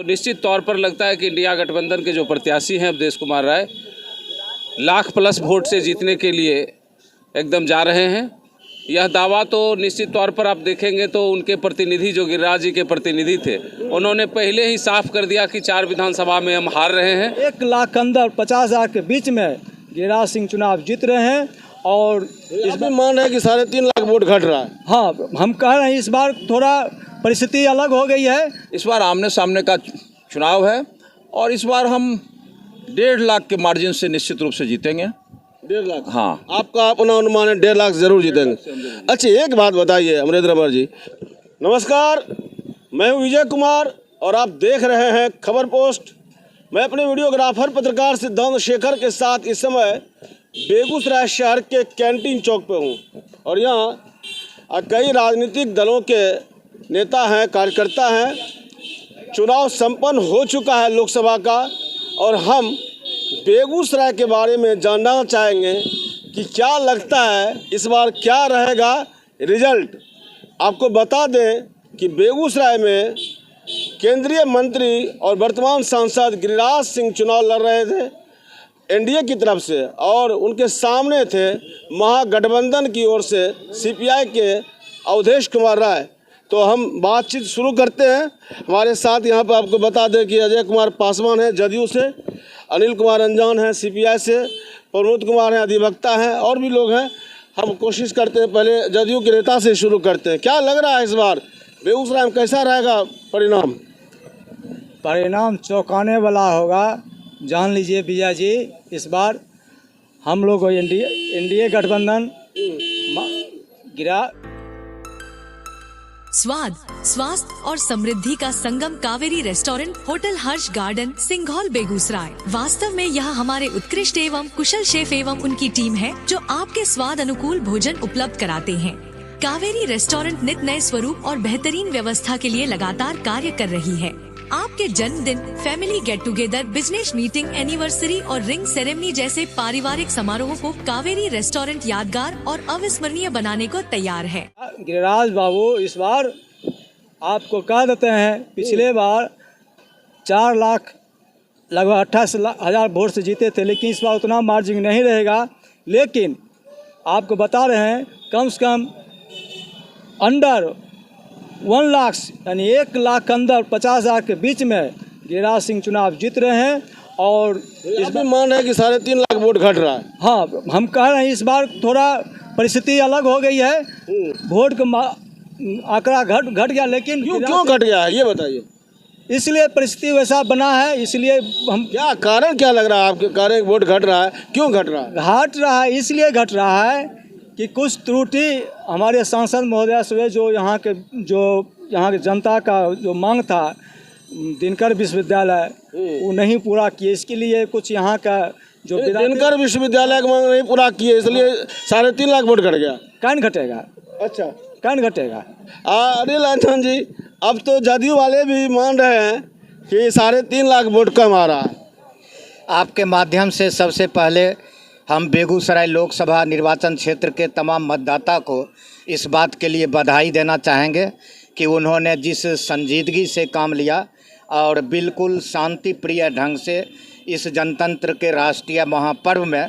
तो निश्चित तौर पर लगता है कि इंडिया गठबंधन के जो प्रत्याशी हैं अवधेश कुमार राय लाख प्लस वोट से जीतने के लिए एकदम जा रहे हैं। यह दावा तो निश्चित तौर पर आप देखेंगे तो उनके प्रतिनिधि जो गिरिराज जी के प्रतिनिधि थे उन्होंने पहले ही साफ कर दिया कि 4 विधानसभा में हम हार रहे हैं। 1 लाख के अंदर 50,000 के बीच में गिरिराज सिंह चुनाव जीत रहे हैं और इसमें मान रहे हैं कि 3.5 लाख वोट घट रहा है। हाँ, हम कह रहे हैं इस बार थोड़ा परिस्थिति अलग हो गई है। इस बार आमने सामने का चुनाव है और इस बार हम 1.5 लाख के मार्जिन से निश्चित रूप से जीतेंगे। 1.5 लाख? हाँ, आपका अपना अनुमान है 1.5 लाख जरूर जीतेंगे। अच्छा, एक बात बताइए अमरेंद्र अमर जी। नमस्कार, मैं हूँ विजय कुमार और आप देख रहे हैं खबर पोस्ट। मैं अपने वीडियोग्राफर पत्रकार सिद्धांत शेखर के साथ इस समय बेगूसराय शहर के कैंटीन चौक पे हूँ और यहाँ कई राजनीतिक दलों के नेता हैं, कार्यकर्ता हैं। चुनाव संपन्न हो चुका है लोकसभा का और हम बेगूसराय के बारे में जानना चाहेंगे कि क्या लगता है इस बार क्या रहेगा रिजल्ट। आपको बता दें कि बेगूसराय में केंद्रीय मंत्री और वर्तमान सांसद गिरिराज सिंह चुनाव लड़ रहे थे एनडीए की तरफ से और उनके सामने थे महागठबंधन की ओर से सीपीआई के अवधेश कुमार राय। तो हम बातचीत शुरू करते हैं। हमारे साथ यहाँ पर आपको बता दें कि अजय कुमार पासवान है जदयू से, अनिल कुमार अंजान है सीपीआई से, प्रमोद कुमार हैं अधिवक्ता हैं और भी लोग हैं। हम कोशिश करते हैं पहले जदयू के नेता से शुरू करते हैं। क्या लग रहा है इस बार बेगूसराय में कैसा रहेगा परिणाम? परिणाम चौंकाने वाला होगा। जान लीजिए विजय जी, इस बार हम लोग एनडीए गठबंधन गिरा। स्वाद, स्वास्थ्य और समृद्धि का संगम कावेरी रेस्टोरेंट होटल हर्ष गार्डन सिंघौल बेगूसराय। वास्तव में यह हमारे उत्कृष्ट एवं कुशल शेफ एवं उनकी टीम है जो आपके स्वाद अनुकूल भोजन उपलब्ध कराते हैं। कावेरी रेस्टोरेंट नित नए स्वरूप और बेहतरीन व्यवस्था के लिए लगातार कार्य कर रही है। आपके जन्मदिन, family get together, business meeting, anniversary और रिंग सेरेमनी जैसे पारिवारिक समारोह को कावेरी रेस्टोरेंट यादगार और अविस्मरणीय बनाने को तैयार है। गिरिराज बाबू इस बार आपको कह देते हैं, पिछले बार 4 लाख लगभग 28,000 वोट से जीते थे, लेकिन इस बार उतना मार्जिन नहीं रहेगा। लेकिन आपको बता रहे हैं कम से कम अंडर 1 लाख यानी 1 लाख के अंदर 50,000 के बीच में गिरिराज सिंह चुनाव जीत रहे हैं और इसमें मान रहे हैं कि 3.5 लाख वोट घट रहा है। हाँ, हम कह रहे हैं इस बार थोड़ा परिस्थिति अलग हो गई है। वोट का आंकड़ा घट गया, लेकिन क्यों घट गया है ये बताइए। इसलिए परिस्थिति वैसा बना है, इसलिए हम क्या कारण क्या लग रहा है आपके? कारण वोट घट रहा है, क्यों घट रहा है? घट रहा है इसलिए घट रहा है कि कुछ त्रुटि हमारे सांसद महोदय से जो यहाँ के जनता का जो मांग था दिनकर विश्वविद्यालय वो नहीं पूरा किए। इसके लिए कुछ यहाँ का जो दिनकर विश्वविद्यालय की मांग नहीं पूरा किए इसलिए 3.5 लाख वोट घट गया। कौन घटेगा? अच्छा, कौन घटेगा? अनिल अंजन जी, अब तो जदयू वाले भी मान रहे हैं कि 3.5 लाख वोट कम आ रहा है। आपके माध्यम से सबसे पहले हम बेगूसराय लोकसभा निर्वाचन क्षेत्र के तमाम मतदाता को इस बात के लिए बधाई देना चाहेंगे कि उन्होंने जिस संजीदगी से काम लिया और बिल्कुल शांति प्रिय ढंग से इस जनतंत्र के राष्ट्रीय महापर्व में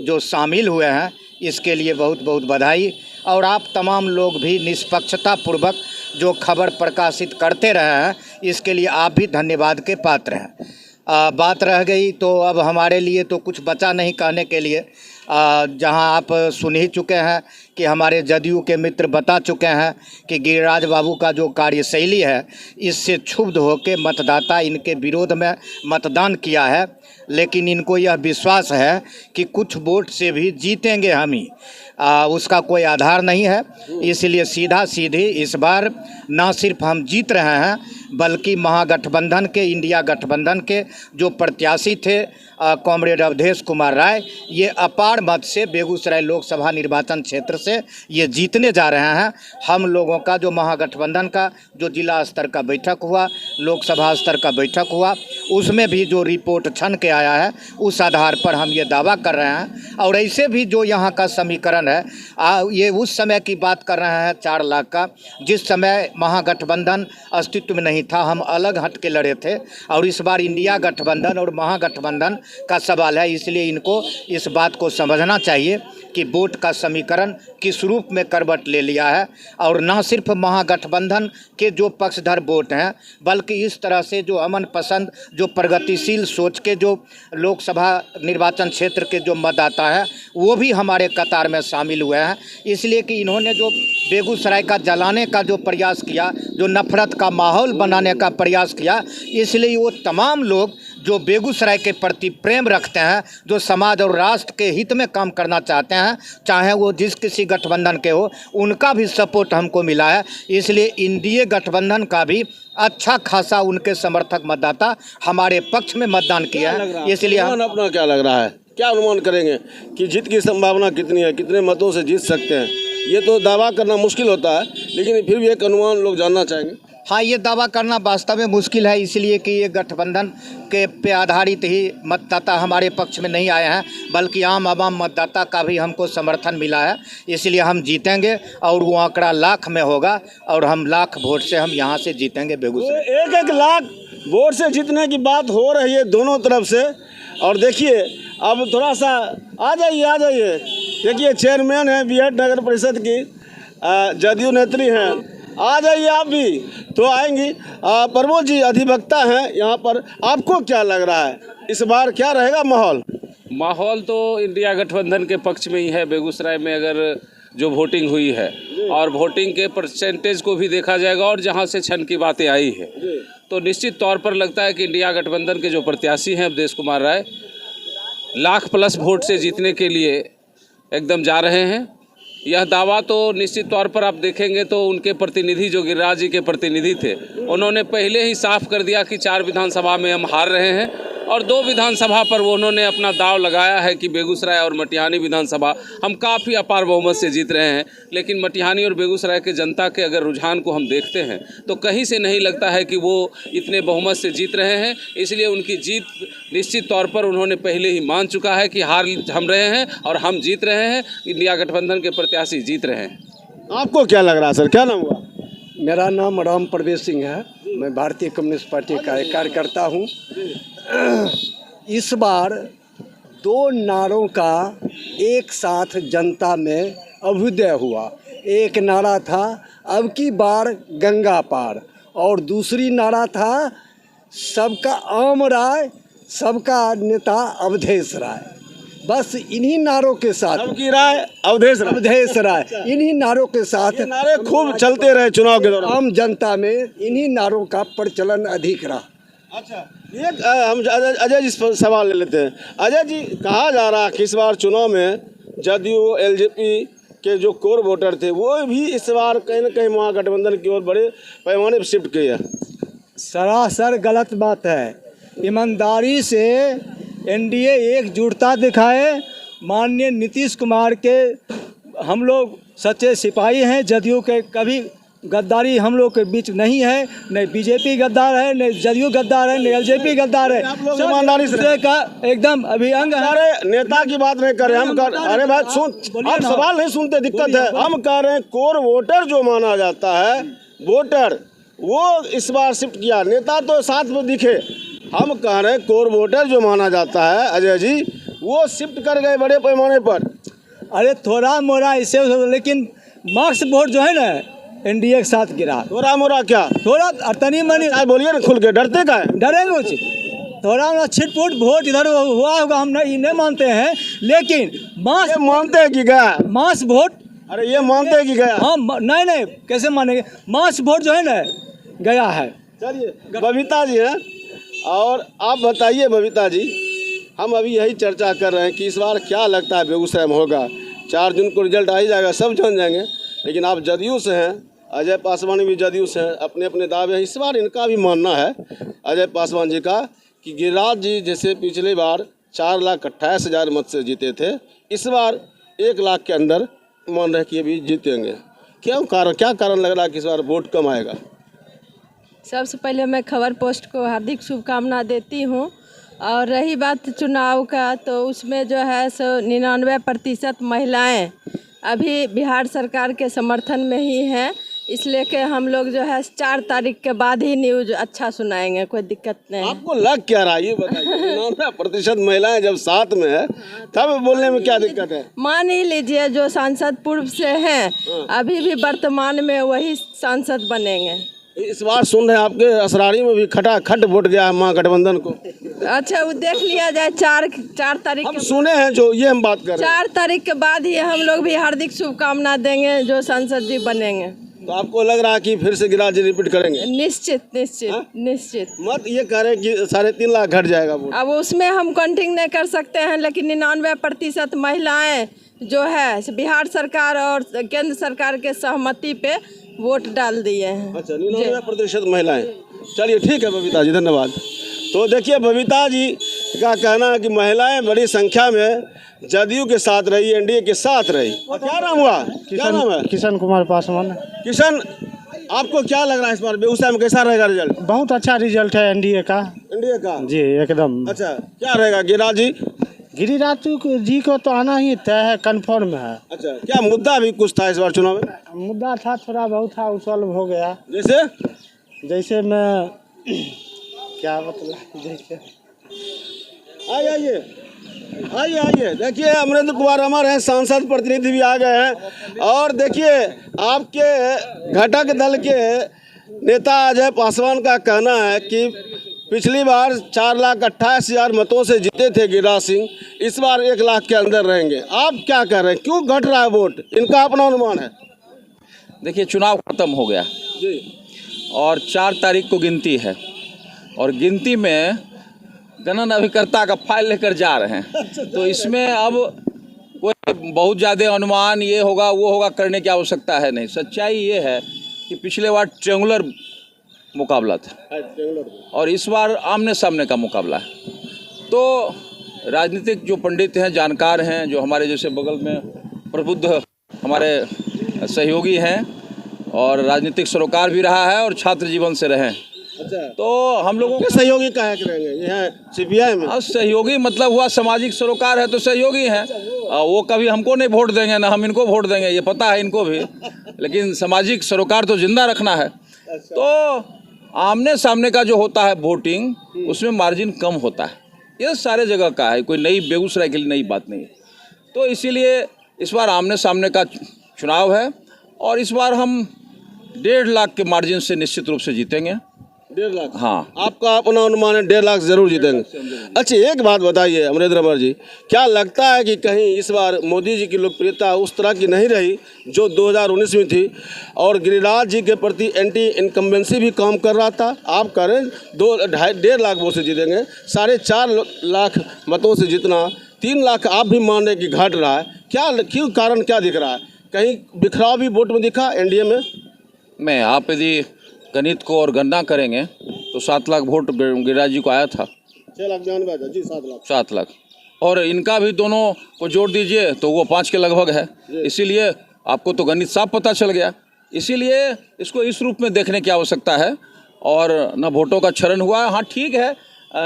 जो शामिल हुए हैं, इसके लिए बहुत बहुत बधाई। और आप तमाम लोग भी निष्पक्षता पूर्वक जो खबर प्रकाशित करते रहे हैं, इसके लिए आप भी धन्यवाद के पात्र हैं। बात रह गई तो अब हमारे लिए तो कुछ बचा नहीं कहने के लिए। जहां आप सुन ही चुके हैं कि हमारे जदयू के मित्र बता चुके हैं कि गिरिराज बाबू का जो कार्यशैली है, इससे क्षुब्ध होकर मतदाता इनके विरोध में मतदान किया है। लेकिन इनको यह विश्वास है कि कुछ वोट से भी जीतेंगे हम ही, उसका कोई आधार नहीं है। इसलिए सीधा सीधी इस बार न सिर्फ हम जीत रहे हैं बल्कि महागठबंधन के, इंडिया गठबंधन के जो प्रत्याशी थे कॉमरेड अवधेश कुमार राय, ये अपार मत से बेगूसराय लोकसभा निर्वाचन क्षेत्र से ये जीतने जा रहे हैं। हम लोगों का जो महागठबंधन का जो जिला स्तर का बैठक हुआ, लोकसभा स्तर का बैठक हुआ, उसमें भी जो रिपोर्ट छन के आया है उस आधार पर हम ये दावा कर रहे हैं। और ऐसे भी जो यहाँ का समीकरण है ये उस समय की बात कर रहे हैं 4 लाख का, जिस समय महागठबंधन अस्तित्व में नहीं था, हम अलग हट के लड़े थे। और इस बार इंडिया गठबंधन और महागठबंधन का सवाल है, इसलिए इनको इस बात को समझना चाहिए कि वोट का समीकरण किस रूप में करवट ले लिया है। और न सिर्फ महागठबंधन के जो पक्षधर वोट हैं, बल्कि इस तरह से जो अमन पसंद, जो प्रगतिशील सोच के जो लोकसभा निर्वाचन क्षेत्र के जो मतदाता है वो भी हमारे कतार में शामिल हुए हैं। इसलिए कि इन्होंने जो बेगूसराय का जलाने का जो प्रयास किया, जो नफरत का माहौल बनाने का प्रयास किया, इसलिए वो तमाम लोग जो बेगूसराय के प्रति प्रेम रखते हैं, जो समाज और राष्ट्र के हित में काम करना चाहते हैं, चाहे वो जिस किसी गठबंधन के हो, उनका भी सपोर्ट हमको मिला है। इसलिए इंडिया गठबंधन का भी अच्छा खासा उनके समर्थक मतदाता हमारे पक्ष में मतदान किया है। इसलिए हम अपना क्या लग रहा है, क्या अनुमान करेंगे कि जीत की संभावना कितनी है, कितने मतों से जीत सकते हैं? ये तो दावा करना मुश्किल होता है, लेकिन फिर भी एक अनुमान लोग जानना चाहेंगे। हाँ, ये दावा करना वास्तव में मुश्किल है, इसलिए कि ये गठबंधन के पे आधारित ही मतदाता हमारे पक्ष में नहीं आए हैं, बल्कि आम मतदाता का भी हमको समर्थन मिला है। इसलिए हम जीतेंगे और वो आंकड़ा लाख में होगा और हम लाख वोट से हम यहाँ से जीतेंगे बेगूसराय। तो 1-1 लाख वोट से जीतने की बात हो रही है दोनों तरफ से। और देखिए अब थोड़ा सा आ जाइए देखिए चेयरमैन है बीहट नगर परिषद की, जदयू नेत्री हैं, आ जाइए आप भी तो आएंगी। प्रमोद जी अधिवक्ता हैं यहाँ पर, आपको क्या लग रहा है इस बार क्या रहेगा माहौल? माहौल तो इंडिया गठबंधन के पक्ष में ही है। बेगूसराय में अगर जो वोटिंग हुई है और वोटिंग के परसेंटेज को भी देखा जाएगा और जहाँ से छन की बातें आई है, तो निश्चित तौर पर लगता है कि इंडिया गठबंधन के जो प्रत्याशी हैं अवधेश कुमार राय लाख प्लस वोट से जीतने के लिए एकदम जा रहे हैं। यह दावा तो निश्चित तौर पर आप देखेंगे तो उनके प्रतिनिधि जो गिरिराज जी के प्रतिनिधि थे, उन्होंने पहले ही साफ कर दिया कि 4 विधानसभा में हम हार रहे हैं और 2 विधानसभा पर वो उन्होंने अपना दाव लगाया है कि बेगूसराय और मटिहानी विधानसभा हम काफ़ी अपार बहुमत से जीत रहे हैं। लेकिन मटिहानी और बेगूसराय के जनता के अगर रुझान को हम देखते हैं तो कहीं से नहीं लगता है कि वो इतने बहुमत से जीत रहे हैं। इसलिए उनकी जीत निश्चित तौर पर उन्होंने पहले ही मान चुका है कि हार हम रहे हैं और हम जीत रहे हैं, इंडिया गठबंधन के प्रत्याशी जीत रहे हैं। आपको क्या लग रहा है सर, क्या नाम हुआ? मेरा नाम राम प्रवेश सिंह है, मैं भारतीय कम्युनिस्ट पार्टी का एक कार्यकर्ता हूँ। इस बार 2 नारों का एक साथ जनता में अभ्युदय हुआ। एक नारा था अब की बार गंगा पार और दूसरी नारा था सबका आम राय, सबका नेता अवधेश राय। बस इन्हीं नारों के साथ, सबकी राय अवधेश राय, इन्हीं नारों के साथ नारे खूब चलते रहे चुनाव के दौरान। आम जनता में इन्हीं नारों का प्रचलन अधिक रहा। अच्छा, एक हम अजय जी सवाल ले लेते हैं। अजय जी, कहा जा रहा है कि इस बार चुनाव में जदयू एलजेपी के जो कोर वोटर थे वो भी इस बार कहीं न कहीं महागठबंधन की ओर बड़े पैमाने पर शिफ्ट किए हैं। सरासर गलत बात है। ईमानदारी से एनडीए एकजुटता दिखाए। माननीय नीतीश कुमार के हम लोग सच्चे सिपाही हैं। जदयू के कभी गद्दारी हम लोग के बीच नहीं है, नहीं बीजेपी गद्दार है, नहीं जदयू गद्दार है, नहीं एलजेपी गद्दार है। आप लोग ईमानदारी से का एकदम अभिअंग है। अरे नेता की बात नहीं कर रहे हम कर, अरे भाई सुन, आप सवाल नहीं सुनते, दिक्कत है। हम कह रहे हैं कोर वोटर जो माना जाता है वोटर, वो इस बार शिफ्ट किया। नेता तो साथ में दिखे, हम कह रहे हैं कोर वोटर जो माना जाता है अजय जी, वो शिफ्ट कर गए बड़े पैमाने पर। अरे थोड़ा मोरा इसे, लेकिन मार्क्स वोट जो है ना एनडीए के साथ गिरा। थोड़ा मोरा क्या, थोड़ा तनी मनी बोलिए ना खुल के, डरते का है? डरेंगे उसे थोड़ा ना छिटपुट वोट इधर हुआ होगा, हम नहीं मानते हैं, लेकिन मास मानते हैं कि गया मास वोट। अरे ये मानते हैं कि गया? हाँ, नहीं कैसे मानेंगे, मास वोट जो है ना गया है। चलिए बबीता जी हैं, और आप बताइए बबीता जी, हम अभी यही चर्चा कर रहे हैं कि इस बार क्या लगता है बेगूसराय में होगा। 4 जून को रिजल्ट आ ही जाएगा, सब जान जाएंगे। लेकिन आप जदयू से हैं, अजय पासवान भी जदयू से हैं, अपने अपने दावे हैं। इस बार इनका भी मानना है अजय पासवान जी का कि गिरिराज जी जैसे पिछली बार 4,28,000 मत से जीते थे, इस बार 1 लाख के अंदर मान रहे कि ये भी जीतेंगे। क्या कारण लग रहा है कि इस बार वोट कम आएगा? सबसे पहले मैं खबर पोस्ट को हार्दिक शुभकामना देती हूँ। और रही बात चुनाव का, तो उसमें जो है सो 99% महिलाएं अभी बिहार सरकार के समर्थन में ही हैं। इसलिए कि हम लोग जो है 4 तारीख के बाद ही न्यूज़ अच्छा सुनाएंगे, कोई दिक्कत नहीं। आपको लग क्या रहा है ये बताइए? 99% महिलाएं जब साथ में है तब बोलने में क्या दिक्कत है? मान ही लीजिए जो सांसद पूर्व से हैं अभी भी वर्तमान में वही सांसद बनेंगे। इस बार सुन रहे हैं आपके असरारी में भी खटाखट वोट गया है महागठबंधन को। अच्छा, वो देख लिया जाए। 4 तारीख हम सुने हैं जो ये हम बात कर रहे हैं। 4 तारीख के बाद ही हम लोग भी हार्दिक शुभकामना देंगे जो सांसद जी बनेंगे। तो आपको लग रहा है कि फिर से गिरिराज जी रिपीट करेंगे? निश्चित निश्चित निश्चित। मत ये कह रहे कि 3.5 लाख घट जाएगा वोट। अब उसमें हम काउंटिंग नहीं कर सकते हैं, लेकिन 99% महिलाएं जो है बिहार सरकार और केंद्र सरकार के सहमति पे वोट डाल दिए हैं। अच्छा, 99% महिलाएं। चलिए ठीक है बबीता जी, धन्यवाद। तो देखिए बबीता जी का कहना है कि महिलाएं बड़ी संख्या में जदयू के साथ रही, एनडीए के साथ रही। क्या नाम हुआ? क्या नाम है? किशन कुमार पासवान। किशन, आपको क्या लग रहा है इस बार बेगूसराय में कैसा रहेगा रिजल्ट? बहुत अच्छा रिजल्ट है एनडीए का। एनडीए का जी एकदम। अच्छा, क्या रहेगा गिरिराज जी? गिरिराज जी को तो आना ही तय है, कन्फर्म है। अच्छा, क्या मुद्दा भी कुछ था इस बार चुनाव में? मुद्दा था, थोड़ा बहुत था, सॉल्व हो गया। जैसे मैं क्या मतलब, जैसे आइए देखिए अमरेंद्र कुमार अमर हैं, सांसद प्रतिनिधि भी आ गए हैं। और देखिए आपके घटक दल के नेता अजय पासवान का कहना है कि पिछली बार 4,28,000 मतों से जीते थे गिरिराज सिंह, इस बार 1 लाख के अंदर रहेंगे। आप क्या कह रहे हैं, क्यों घट रहा है वोट? इनका अपना अनुमान है। देखिए चुनाव खत्म हो गया जी, और 4 तारीख को गिनती है, और गिनती में गणना अभिकर्ता का फाइल लेकर जा रहे हैं। तो इसमें अब कोई बहुत ज़्यादा अनुमान ये होगा वो होगा करने की आवश्यकता है नहीं। सच्चाई ये है कि पिछले बार ट्रायंगुलर मुकाबला था और इस बार आमने सामने का मुकाबला है। तो राजनीतिक जो पंडित हैं, जानकार हैं, जो हमारे जैसे बगल में प्रबुद्ध हमारे सहयोगी हैं और राजनीतिक सरोकार भी रहा है और छात्र जीवन से रहे। अच्छा, तो हम लोगों के सहयोगी कहा करेंगे, ये है सीपीआई में। सहयोगी मतलब हुआ सामाजिक सरोकार है तो सहयोगी हैं। वो कभी हमको नहीं वोट देंगे ना हम इनको वोट देंगे, ये पता है इनको भी, लेकिन सामाजिक सरोकार तो जिंदा रखना है। तो आमने सामने का जो होता है वोटिंग, उसमें मार्जिन कम होता है। ये सारे जगह का है, कोई नई बेगूसराय के लिए नई बात नहीं है। तो इसीलिए इस बार आमने सामने का चुनाव है और इस बार हम 1.5 लाख के मार्जिन से निश्चित रूप से जीतेंगे। 1.5 लाख? हाँ, आपका अपना अनुमान है 1.5 लाख जरूर जीतेंगे। अच्छा, एक बात बताइए अमरेंद्र अमर जी, क्या लगता है कि कहीं इस बार मोदी जी की लोकप्रियता उस तरह की नहीं रही जो 2019 में थी, और गिरिराज जी के प्रति एंटी इनकम्बेंसी भी काम कर रहा था? आप करें 1.5 लाख वोट से जीतेंगे, 4.5 लाख मतों से जितना 3 लाख आप भी मान रहे कि घट रहा है। क्या क्यों, कारण क्या दिख रहा है? कहीं बिखराव भी वोट में दिखा एनडीए में? आप यदि गणित को और गणना करेंगे तो 7 लाख वोट गिरिराज जी को आया था। 6,92,000 जी, 7 लाख। 7 लाख, और इनका भी दोनों को जोड़ दीजिए तो वो 5 के लगभग है। इसीलिए आपको तो गणित साफ पता चल गया। इसीलिए इसको इस रूप में देखने की आवश्यकता है और न वोटों का क्षरण हुआ है। हाँ ठीक है,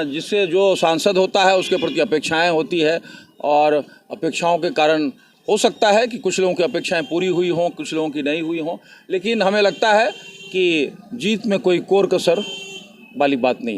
जिससे जो सांसद होता है उसके प्रति अपेक्षाएं होती है और अपेक्षाओं के कारण हो सकता है कि कुछ लोगों की अपेक्षाएं पूरी हुई हों, कुछ लोगों की नहीं हुई हों, लेकिन हमें लगता है कि जीत में कोई कोर कसर वाली बात नहीं।